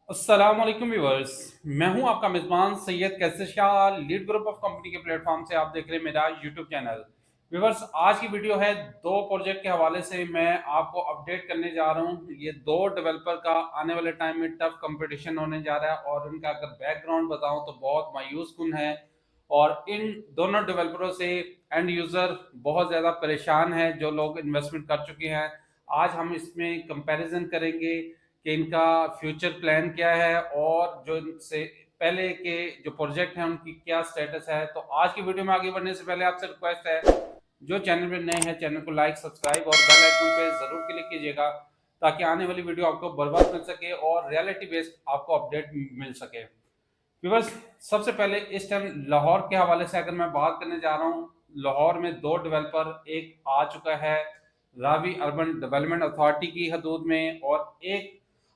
अस्सलाम वालेकुम व्यूअर्स। मैं हूं आपका मेज़बान Syed Kaiser Shah. Lead Group of Company के प्लेटफॉर्म से आप देख रहे हैं मेरा यूट्यूब चैनल। व्यूअर्स, आज की वीडियो है दो प्रोजेक्ट के हवाले से मैं आपको अपडेट करने जा रहा हूं। ये दो डेवलपर का आने वाले टाइम में टफ कंपटीशन होने जा रहा है और इनका अगर बैकग्राउंड बताऊं तो बहुत मायूस कुन है। और इन दोनों डेवलपरों से एंड यूज़र बहुत ज़्यादा परेशान है जो लोग इन्वेस्टमेंट कर चुके हैं। आज हम इसमें कंपैरिजन करेंगे कि इनका फ्यूचर प्लान क्या है और जो इनसे पहले के जो प्रोजेक्ट हैं उनकी क्या स्टेटस है। तो आज की वीडियो में आगे बढ़ने से पहले आपसे रिक्वेस्ट है, जो चैनल पे नए हैं चैनल को लाइक सब्सक्राइब और बेल आइकन पे ज़रूर क्लिक कीजिएगा ताकि आने वाली वीडियो आपको बर्बाद मिल सके और रियलिटी बेस्ड आपको अपडेट मिल सके। व्यूअर्स, सबसे पहले इस टाइम लाहौर के हवाले से अगर मैं बात करने जा रहा हूँ, लाहौर में दो डेवलपर एक आ चुका है रावी अर्बन डेवलपमेंट अथॉरिटी की हदूद में और एक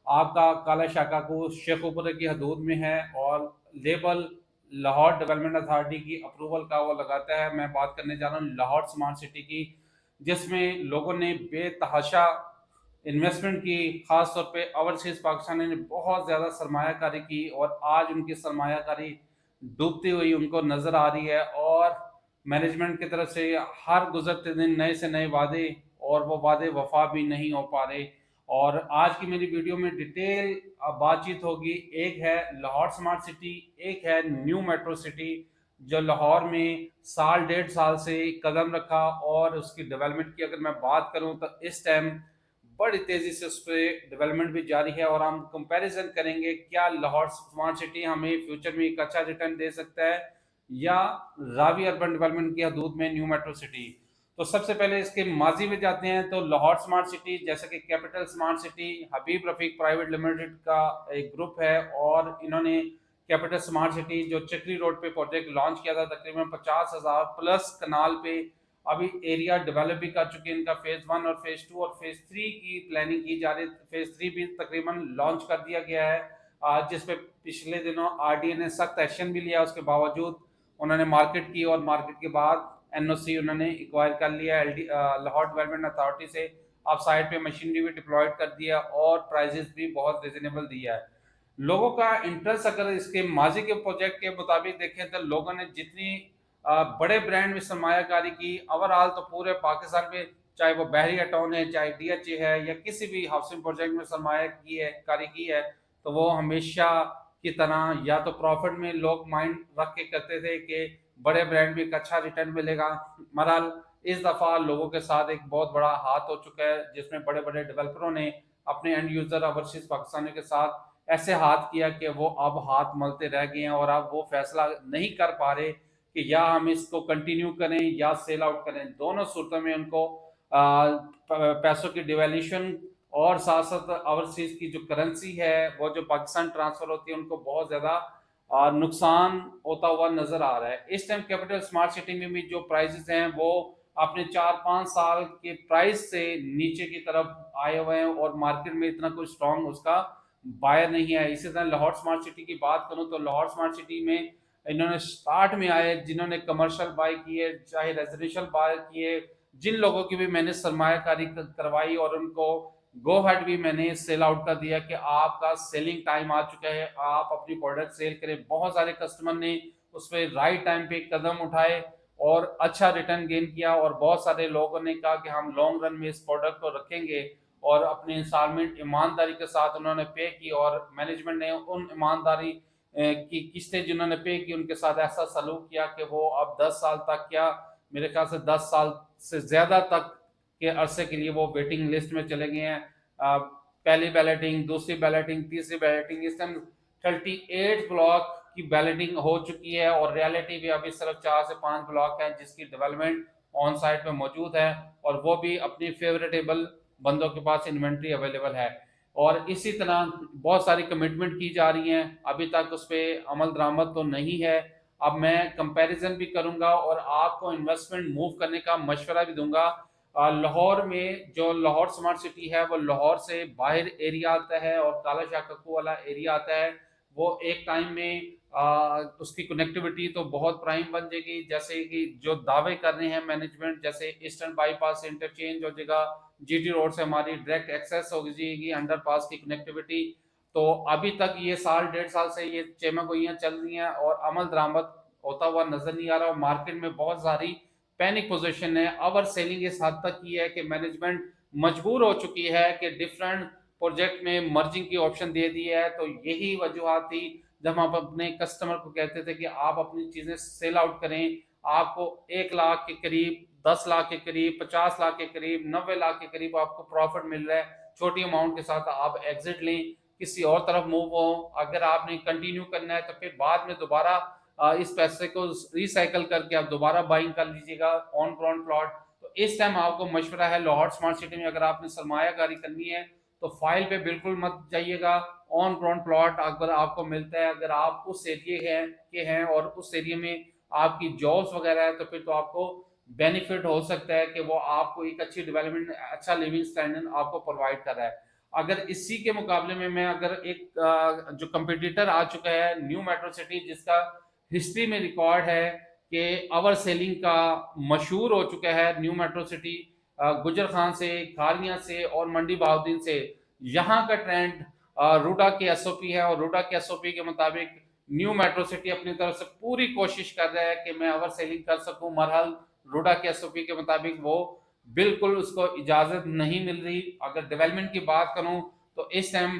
आपका काला शाकाकू शेखुपुरा की हदूद में है। और लेबल लाहौर डेवलपमेंट अथॉरिटी की अप्रूवल का वो लगाता है। मैं बात करने जा रहा हूँ लाहौर स्मार्ट सिटी की, जिसमें लोगों ने बेतहाशा इन्वेस्टमेंट की। खास तौर पे ओवरसीज पाकिस्तानी ने बहुत ज़्यादा सरमायाकारी की और आज उनकी सरमायाकारी डूबती हुई उनको नज़र आ रही है। और मैनेजमेंट की तरफ से हर गुजरते दिन नए से नए वादे और वो वादे वफा भी नहीं हो पा रहे। और आज की मेरी वीडियो में डिटेल बातचीत होगी। एक है लाहौर स्मार्ट सिटी, एक है न्यू मेट्रो सिटी, जो लाहौर में साल डेढ़ साल से कदम रखा। और उसकी डेवलपमेंट की अगर मैं बात करूं तो इस टाइम बड़ी तेज़ी से उस पर डेवलपमेंट भी जारी है। और हम कंपैरिजन करेंगे क्या लाहौर स्मार्ट सिटी हमें फ्यूचर में एक अच्छा रिटर्न दे सकता है या रावी अर्बन डेवलपमेंट की हदूद में न्यू मेट्रो सिटी। तो सबसे पहले इसके माजी में जाते हैं। तो लाहौर स्मार्ट सिटी जैसे कि कैपिटल स्मार्ट सिटी हबीब रफीक प्राइवेट लिमिटेड का एक ग्रुप है और इन्होंने कैपिटल स्मार्ट सिटी जो चक्री रोड पे प्रोजेक्ट लॉन्च किया था, तकरीबन 50,000 प्लस कनाल पे अभी एरिया डेवलप भी कर चुके हैं। इनका फेज 1 और फेज 2 और फेज 3 की प्लानिंग की जा रही है। फेज 3 भी तकरीबन लॉन्च कर दिया गया है, जिसपे पिछले दिनों आरडीए ने सख्त एक्शन भी लिया। उसके बावजूद उन्होंने मार्केट की और मार्केट के बाद एनओसी उन्होंने एक्वायर कर लिया लाहौर डेवलपमेंट अथॉरिटी से। अब साइड पे मशीनरी भी डिप्लॉयड कर दिया और प्राइजेस भी बहुत रिजनेबल दिया है। लोगों का इंटरेस्ट अगर इसके माजी के प्रोजेक्ट के मुताबिक देखें तो लोगों ने जितनी बड़े ब्रांड में सरमायाकारी की ओवरऑल तो पूरे पाकिस्तान में, चाहे वो बहरिया टाउन है, चाहे डीएचए है या किसी भी हाउसिंग प्रोजेक्ट में सरमाया की है कारी की है, तो वो हमेशा की तरह या तो प्रॉफिट में लोग माइंड रख के करते थे कि बड़े ब्रांड में एक अच्छा रिटर्न मिलेगा। मरल इस दफ़ा लोगों के साथ एक बहुत बड़ा हाथ हो चुका है, जिसमें बड़े बड़े डेवलपरों ने अपने एंड यूजर ओवरसीज पाकिस्तानियों के साथ ऐसे हाथ किया कि वो अब हाथ मलते रह गए हैं और अब वो फैसला नहीं कर पा रहे कि या हम इसको कंटिन्यू करें या सेल आउट करें। दोनों सूरतों में उनको पैसों की डिवेल्यूशन और साथ साथ ओवरसीज की जो करेंसी है वो जो पाकिस्तान ट्रांसफर होती है उनको बहुत ज्यादा नुकसान होता हुआ नजर आ रहा है। इस टाइम कैपिटल स्मार्ट सिटी में भी जो प्राइसेस हैं वो अपने 4-5 साल के प्राइस से नीचे की तरफ आए हुए हैं और मार्केट में इतना कोई स्ट्रॉन्ग उसका बायर नहीं है। इसी तरह लाहौर स्मार्ट सिटी की बात करूं तो लाहौर स्मार्ट सिटी में इन्होंने स्टार्ट में आए जिन्होंने कमर्शियल बाय किए चाहे रेजिडेंशियल बाय किए, जिन लोगों की भी मैंने सरमायाकारी करवाई और उनको गो हेड भी मैंने सेल आउट कर दिया कि आपका सेलिंग टाइम आ चुका है, आप अपनी प्रोडक्ट सेल करें। बहुत सारे कस्टमर ने उस पर राइट टाइम पे कदम उठाए और अच्छा रिटर्न गेन किया। और बहुत सारे लोगों ने कहा कि हम लॉन्ग रन में इस प्रोडक्ट को रखेंगे और अपने इंस्टॉलमेंट ईमानदारी के साथ उन्होंने पे की। और मैनेजमेंट ने उन ईमानदारी की किस्तें जिन्होंने पे की उनके साथ ऐसा सलूक किया कि वो अब 10 साल तक, क्या मेरे ख्याल से 10 साल से ज़्यादा तक के अरसे के लिए वो वेटिंग लिस्ट में चले गए हैं। पहली बैलेटिंग, दूसरी बैलेटिंग, तीसरी बैलेटिंग, इस टाइम 38 ब्लॉक की बैलेटिंग हो चुकी है और रियलिटी भी अभी सिर्फ 4 से 5 ब्लॉक है जिसकी डेवलपमेंट ऑन साइट में मौजूद है और वो भी अपनी फेवरेटेबल बंदों के पास इन्वेंट्री अवेलेबल है। और इसी तरह बहुत सारी कमिटमेंट की जा रही हैं, अभी तक उस पर अमल दरामद तो नहीं है। अब मैं कंपैरिजन भी करूंगा और आपको इन्वेस्टमेंट मूव करने का मशवरा भी दूंगा। लाहौर में जो लाहौर स्मार्ट सिटी है वो लाहौर से बाहर एरिया आता है और काला शाह कक्कू वाला एरिया आता है। वो एक टाइम में उसकी कनेक्टिविटी तो बहुत प्राइम बन जाएगी, जैसे कि जो दावे कर रहे हैं मैनेजमेंट, जैसे ईस्टर्न बाईपास से इंटरचेंज हो जाएगा, जीटी रोड से हमारी डायरेक्ट एक्सेस हो जाएगी, अंडरपास की कनेक्टिविटी। तो अभी तक ये साल 1.5 साल से ये चेमागोइयाँ चल रही हैं और अमल दरामद होता हुआ नजर नहीं आ रहा, और मार्केट में बहुत सारी पैनिक पोजीशन है। ओवर सेलिंग इस हद तक की है कि मैनेजमेंट मजबूर हो चुकी है कि डिफरेंट प्रोजेक्ट में मर्जिंग की ऑप्शन दे दी है। तो यही वजूहत थी जब हम अपने कस्टमर को कहते थे कि आप अपनी चीजें सेल आउट करें, आपको 1 लाख के करीब, 10 लाख के करीब, 50 लाख के करीब, 90 लाख के करीब आपको प्रॉफिट मिल रहा है। छोटी अमाउंट के साथ आप एग्जिट लें, किसी और तरफ मूव हो। अगर आपने कंटिन्यू करना है तो फिर बाद में दोबारा इस पैसे को रिसाइकल करके आप दोबारा बाइंग कर लीजिएगा ऑन ग्राउंड प्लॉट। तो इस टाइम आपको मशवरा है, लाहौर स्मार्ट सिटी में अगर आपने सरमायाकारी करनी है तो फाइल पे बिल्कुल मत जाइएगा। ऑन ग्राउंड प्लॉट अगर आपको मिलता है, अगर आप उस एरिए के हैं और उस एरिया में आपकी जॉब्स वगैरह है, तो फिर तो आपको बेनिफिट हो सकता है कि वो आपको एक अच्छी डेवलपमेंट, अच्छा लिविंग स्टैंडर्ड आपको प्रोवाइड कर रहा है। अगर इसी के मुकाबले में मैं अगर एक जो कंपटीटर आ चुका है न्यू मेट्रो सिटी, जिसका हिस्ट्री में रिकॉर्ड है कि ओवर सेलिंग का मशहूर हो चुका है, न्यू मेट्रो सिटी गुजर खान से, खारियां से और मंडी बहाउद्दीन से, यहाँ का ट्रेंड रूडा के एसओपी है, और रूडा के एसओपी के मुताबिक न्यू मेट्रो सिटी अपनी तरफ से पूरी कोशिश कर रहा है कि मैं ओवर सेलिंग कर सकूं। मरहल रूडा के एसओपी के मुताबिक वो बिल्कुल उसको इजाजत नहीं मिल रही। अगर डेवलपमेंट की बात करूं तो इस टाइम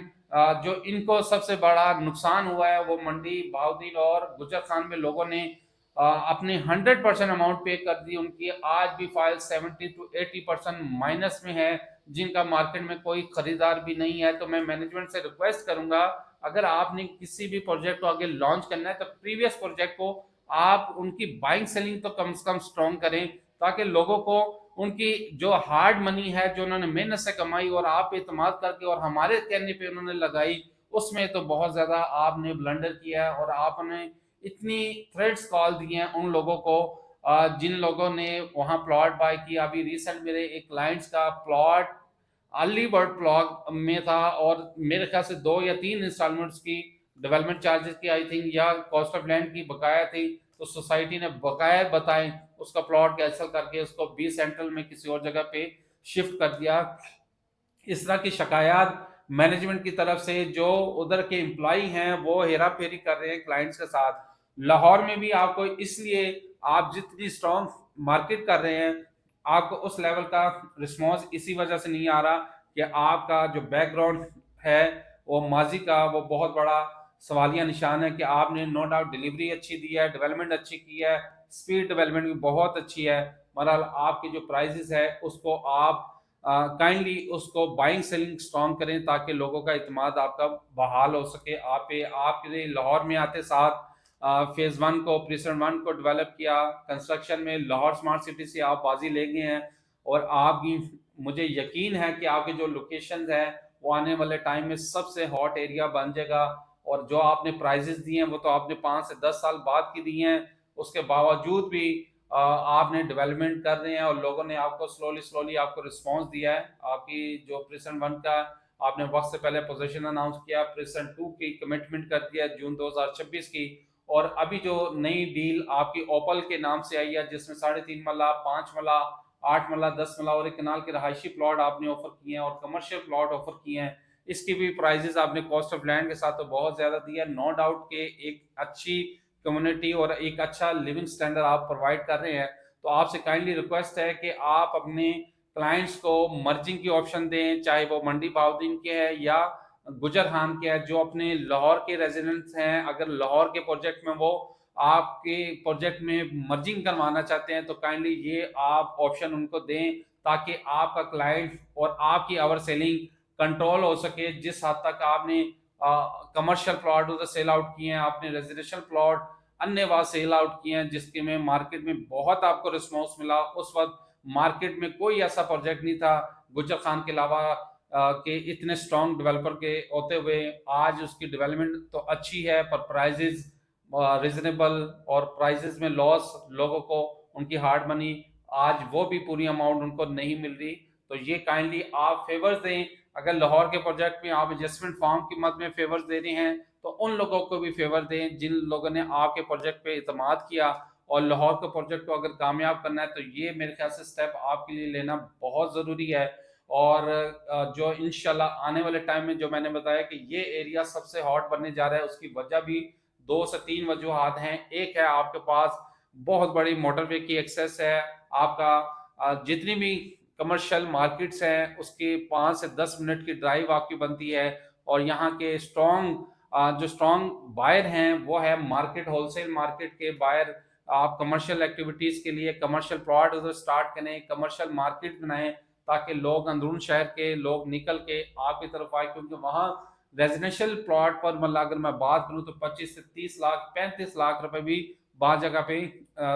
जो इनको सबसे बड़ा नुकसान हुआ है वो मंडी बहाउद्दीन और गुजर खान में लोगों ने अपने 100% अमाउंट पे कर दी। उनकी आज भी फाइल 70 to 80% माइनस में है, जिनका मार्केट में कोई खरीदार भी नहीं है। तो मैं मैनेजमेंट से रिक्वेस्ट करूंगा, अगर आपने किसी भी प्रोजेक्ट को आगे लॉन्च करना है तो प्रीवियस प्रोजेक्ट को आप उनकी बाइंग सेलिंग तो कम से कम स्ट्रॉन्ग करें, ताकि लोगों को उनकी जो हार्ड मनी है, जो उन्होंने मेहनत से कमाई और आप पे इत्मीनाद करके और हमारे कहने पे उन्होंने लगाई, उसमें तो बहुत ज्यादा आपने ब्लंडर किया है। और आपने इतनी थ्रेड्स कॉल दिए हैं उन लोगों को जिन लोगों ने वहां प्लॉट बाय किया। अभी रिसेंट मेरे एक क्लाइंट्स का प्लॉट अर्ली बर्ड प्लॉट में था, और मेरे ख्याल से 2 या 3 इंस्टॉलमेंट्स की डेवलपमेंट चार्जेस की आई थिंक, या कॉस्ट ऑफ लैंड की बकाया थी। तो सोसाइटी ने बकाया बताए, उसका प्लॉट कैंसिल करके उसको बी सेंट्रल में किसी और जगह पे शिफ्ट कर दिया। इस तरह की शिकायत मैनेजमेंट की तरफ से जो उधर के एम्प्लॉय हैं वो हेरा फेरी कर रहे हैं क्लाइंट्स के साथ। लाहौर में भी आपको, इसलिए आप जितनी स्ट्रॉन्ग मार्केट कर रहे हैं, आपको उस लेवल का रिस्पॉन्स इसी वजह से नहीं आ रहा कि आपका जो बैकग्राउंड है वो माजी का वो बहुत बड़ा सवालिया निशान है। कि आपने नो डाउट डिलीवरी अच्छी दी है, डेवलपमेंट अच्छी की है, स्पीड डेवलपमेंट भी बहुत अच्छी है, बहरहाल आपकी जो प्राइसेस है उसको आप काइंडली उसको बाइंग सेलिंग स्ट्रॉन्ग करें, ताकि लोगों का इत्मीनाद आपका बहाल हो सके। आपके लाहौर में आते साथ फेज 1 को, प्रीसन 1 को डेवलप किया, कंस्ट्रक्शन में लाहौर स्मार्ट सिटी से आप बाजी ले गए हैं। और आपकी, मुझे यकीन है कि आपके जो लोकेशन है वो आने वाले टाइम में सबसे हॉट एरिया बन जाएगा। और जो आपने प्राइजेस दिए हैं वो तो आपने 5 से 10 साल बाद की दी हैं, उसके बावजूद भी आपने डेवलपमेंट कर रहे हैं और लोगों ने आपको स्लोली स्लोली आपको रिस्पांस दिया है। आपकी जो प्रीसन 1 का आपने वक्त से पहले पोजीशन अनाउंस किया, प्रीसन 2 की कमिटमेंट कर दिया जून 2026 की, और अभी जो नई डील आपकी ओपल के नाम से आई है जिसमें 3.5 मरला, 5 मरला, 8 मरला, 10 मरला और एक कनाल के रहायशी प्लॉट आपने ऑफर किए हैं और कमर्शियल प्लॉट ऑफर किए हैं। इसकी भी प्राइजेस आपने कॉस्ट ऑफ लैंड के साथ तो बहुत ज्यादा दिया है। नो डाउट के एक अच्छी कम्युनिटी और एक अच्छा लिविंग स्टैंडर्ड आप प्रोवाइड कर रहे हैं। तो आपसे काइंडली रिक्वेस्ट है कि आप अपने क्लाइंट्स को मर्जिंग की ऑप्शन दें, चाहे वो मंडी बहाउद्दीन के हैं या गुजर खान के हैं, जो अपने लाहौर के रेजिडेंट्स हैं। अगर लाहौर के प्रोजेक्ट में वो आपके प्रोजेक्ट में मर्जिंग करवाना चाहते हैं तो काइंडली ये आप ऑप्शन उनको दें, ताकि आपका क्लाइंट और आपकी ओवर सेलिंग कंट्रोल हो सके। जिस हद तक आपने कमर्शियल प्लॉट उधर सेल आउट किए हैं, आपने रेजिडेंशियल प्लॉट अन्य वहाँ सेल आउट किए हैं जिसके में मार्केट में बहुत आपको रिस्पॉन्स मिला। उस वक्त मार्केट में कोई ऐसा प्रोजेक्ट नहीं था गुजर खान के अलावा के इतने स्ट्रॉन्ग डेवलपर के होते हुए आज उसकी डेवलपमेंट तो अच्छी है, पर प्राइजेस रिजनेबल और प्राइजेस में लॉस लोगों को, उनकी हार्ड मनी आज वो भी पूरी अमाउंट उनको नहीं मिल रही। तो ये काइंडली आप फेवर्स दें। अगर लाहौर के प्रोजेक्ट में आप एडजस्टमेंट फॉर्म की मद में फेवर्स दे रहे हैं तो उन लोगों को भी फेवर दें जिन लोगों ने आपके प्रोजेक्ट पे इतमाद किया। और लाहौर के प्रोजेक्ट को अगर कामयाब करना है तो ये मेरे ख्याल से स्टेप आपके लिए लेना बहुत ज़रूरी है। और जो इंशाल्लाह आने वाले टाइम में जो मैंने बताया कि ये एरिया सबसे हॉट बनने जा रहा है, उसकी वजह भी 2 से 3 वजूहात हैं। एक है आपके पास बहुत बड़ी मोटरवे की एक्सेस है, आपका जितनी भी कमर्शियल मार्केट्स हैं उसके 5 से 10 मिनट की ड्राइव आपकी बनती है। और यहाँ के जो स्ट्रॉन्ग बायर हैं वो है मार्केट, होलसेल मार्केट के बायर। आप कमर्शियल एक्टिविटीज के लिए कमर्शियल प्लॉट उधर स्टार्ट करें, कमर्शियल मार्केट बनाएं, ताकि लोग अंदरून शहर के लोग निकल के आपकी तरफ आए, क्योंकि वहाँ रेजिडेंशियल प्लॉट पर मतलब अगर मैं बात करूँ तो 25 से 30 लाख 35 लाख रुपए भी बाद जगह पे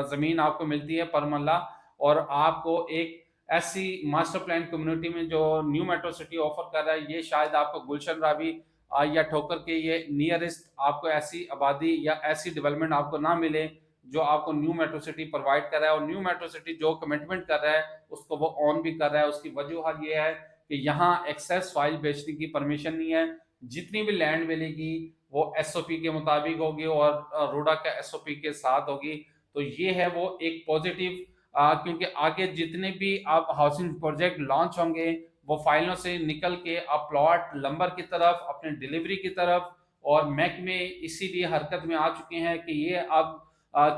जमीन आपको मिलती है पर मल्ला। और आपको एक ऐसी मास्टर प्लान कम्युनिटी में जो न्यू मेट्रो सिटी ऑफर कर रहा है, ये शायद आपको गुलशन रावी या ठोकर के ये नियरेस्ट आपको ऐसी आबादी या ऐसी डेवलपमेंट आपको ना मिले जो आपको न्यू मेट्रो सिटी प्रोवाइड कर रहा है। और न्यू मेट्रो सिटी जो कमिटमेंट कर रहा है उसको वो ऑन भी कर रहा है। उसकी वजह ये है कि यहाँ एक्सेस फाइल बेचने की परमिशन नहीं है। जितनी भी लैंड मिलेगी वो एसओपी के मुताबिक होगी और रोडा का एसओपी के साथ होगी। तो ये है वो एक पॉजिटिव, क्योंकि आगे जितने भी आप हाउसिंग प्रोजेक्ट लॉन्च होंगे वो फाइलों से निकल के आप प्लॉट लंबर की तरफ, अपने डिलीवरी की तरफ, और महकमे इसीलिए हरकत में आ चुके हैं कि ये अब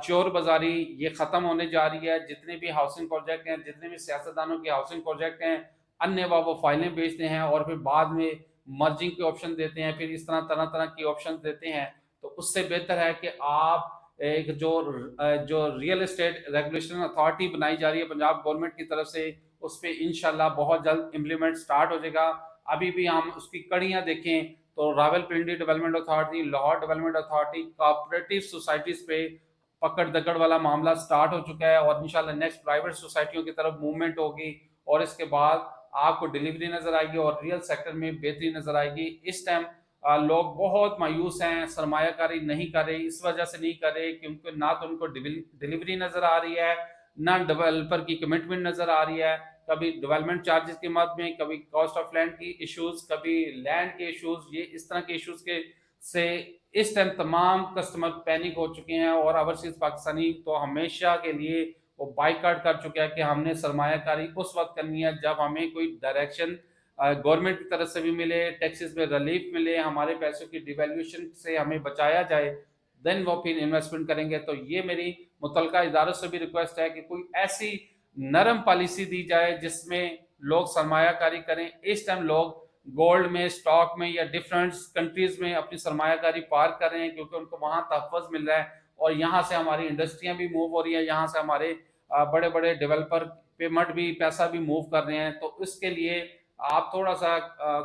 चोर बाजारी ये खत्म होने जा रही है। जितने भी हाउसिंग प्रोजेक्ट हैं, जितने भी सियासतदानों के हाउसिंग प्रोजेक्ट हैं, अन्य वो फाइलें बेचते हैं और फिर बाद में मर्जिंग के ऑप्शन देते हैं, फिर इस तरह तरह तरह की ऑप्शन देते हैं। तो उससे बेहतर है कि आप एक जो रियल एस्टेट रेगुलेशन अथॉरिटी बनाई जा रही है पंजाब गवर्नमेंट की तरफ से, उस पर इंशाल्लाह बहुत जल्द इम्प्लीमेंट स्टार्ट हो जाएगा। अभी भी हम उसकी कड़ियाँ देखें तो Rawalpindi development authority, Lahore development authority, cooperative societies पे पकड़ दकड़ वाला मामला स्टार्ट हो चुका है और इंशाल्लाह नेक्स्ट प्राइवेट सोसाइटियों की तरफ मूवमेंट होगी। और इसके बाद आपको डिलीवरी नजर आएगी और रियल सेक्टर में बेहतरी नजर आएगी। इस टाइम लोग बहुत मायूस हैं, सरमायाकारी नहीं कर रहे। इस वजह से नहीं कर रहे क्योंकि ना तो उनको डिलीवरी नजर आ रही है, ना डेवलपर की कमिटमेंट नजर आ रही है। कभी डेवलपमेंट चार्जेस के मद में, कभी कॉस्ट ऑफ लैंड की इश्यूज, कभी लैंड के इश्यूज, ये इस तरह के इश्यूज के से इस टाइम तमाम कस्टमर पैनिक हो चुके हैं। और ओवरसीज पाकिस्तानी तो हमेशा के लिए वो बाइकआउट कर चुके हैं कि हमने सरमायाकारी उस वक्त करनी है जब हमें कोई डायरेक्शन गवर्नमेंट की तरफ से भी मिले, टैक्सेस में रिलीफ मिले, हमारे पैसों की डिवैल्यूएशन से हमें बचाया जाए, देन वो फिर इन्वेस्टमेंट करेंगे। तो ये मेरी मुतलका इदारों से भी रिक्वेस्ट है कि कोई ऐसी नरम पॉलिसी दी जाए जिसमें लोग सरमायाकारी करें। इस टाइम लोग गोल्ड में, स्टॉक में या डिफरेंट कंट्रीज में अपनी सरमायाकारी पार्क कर रहे हैं क्योंकि उनको वहां तहफ़्फ़ुज़ मिल रहा है और यहाँ से हमारी इंडस्ट्रियां भी मूव हो रही है, यहाँ से हमारे बड़े बड़े डेवलपर पेमेंट भी पैसा भी मूव कर रहे हैं। तो इसके लिए आप थोड़ा सा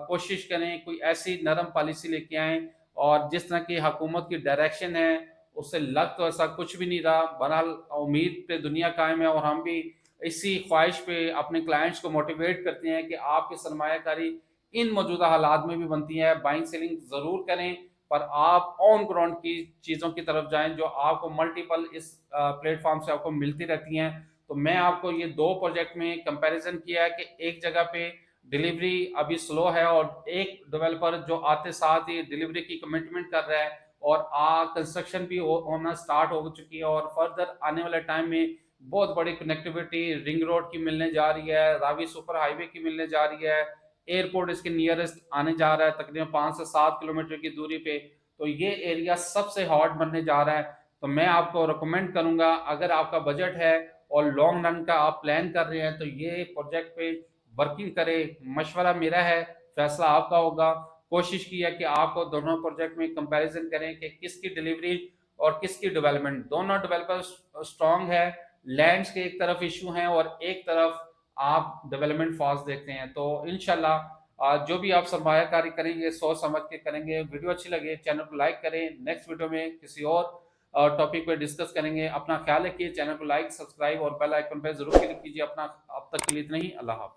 कोशिश करें, कोई ऐसी नरम पॉलिसी लेके आएँ। और जिस तरह की हुकूमत की डायरेक्शन है उससे लग तो ऐसा कुछ भी नहीं रहा। बहरहाल उम्मीद पे दुनिया कायम है और हम भी इसी ख्वाहिश पे अपने क्लाइंट्स को मोटिवेट करते हैं कि आपकी सरमायाकारी इन मौजूदा हालात में भी बनती है। बाइंग सेलिंग ज़रूर करें पर आप ऑन ग्राउंड की चीज़ों की तरफ जाएं जो आपको मल्टीपल इस प्लेटफॉर्म से आपको मिलती रहती हैं। तो मैं आपको ये 2 प्रोजेक्ट में कंपैरिजन किया है कि एक जगह पे डिलीवरी अभी स्लो है और एक डेवलपर जो आते साथ ही डिलीवरी की कमिटमेंट कर रहा है और कंस्ट्रक्शन भी होना स्टार्ट हो चुकी है। और फर्दर आने वाले टाइम में बहुत बड़ी कनेक्टिविटी रिंग रोड की मिलने जा रही है, रावी सुपर हाईवे की मिलने जा रही है, एयरपोर्ट इसके नियरेस्ट आने जा रहा है तकरीबन 5 से 7 किलोमीटर की दूरी पे। तो ये एरिया सबसे हॉट बनने जा रहा है। तो मैं आपको रिकमेंड करूंगा, अगर आपका बजट है और लॉन्ग रन का आप प्लान कर रहे हैं तो ये प्रोजेक्ट पे वर्किंग करें। मशवरा मेरा है, फैसला आपका होगा। कोशिश की है कि आपको दोनों प्रोजेक्ट में कंपैरिजन करें कि किसकी डिलीवरी और किसकी डेवलपमेंट। दोनों डेवलपर स्ट्रांग है, लैंड्स के एक तरफ इशू हैं और एक तरफ आप डेवलपमेंट फास्ट देखते हैं। तो इंशाल्लाह जो भी आप सरमायाकारी करेंगे सोच समझ के करेंगे। वीडियो अच्छी लगे चैनल को लाइक करें। नेक्स्ट वीडियो में किसी और टॉपिक पे डिस्कस करेंगे। अपना ख्याल रखिए, चैनल को लाइक, सब्सक्राइब और बेल आइकन पे जरूर क्लिक कीजिए। अपना अब तक के लिए इतना ही। अल्लाह हाफ़िज़।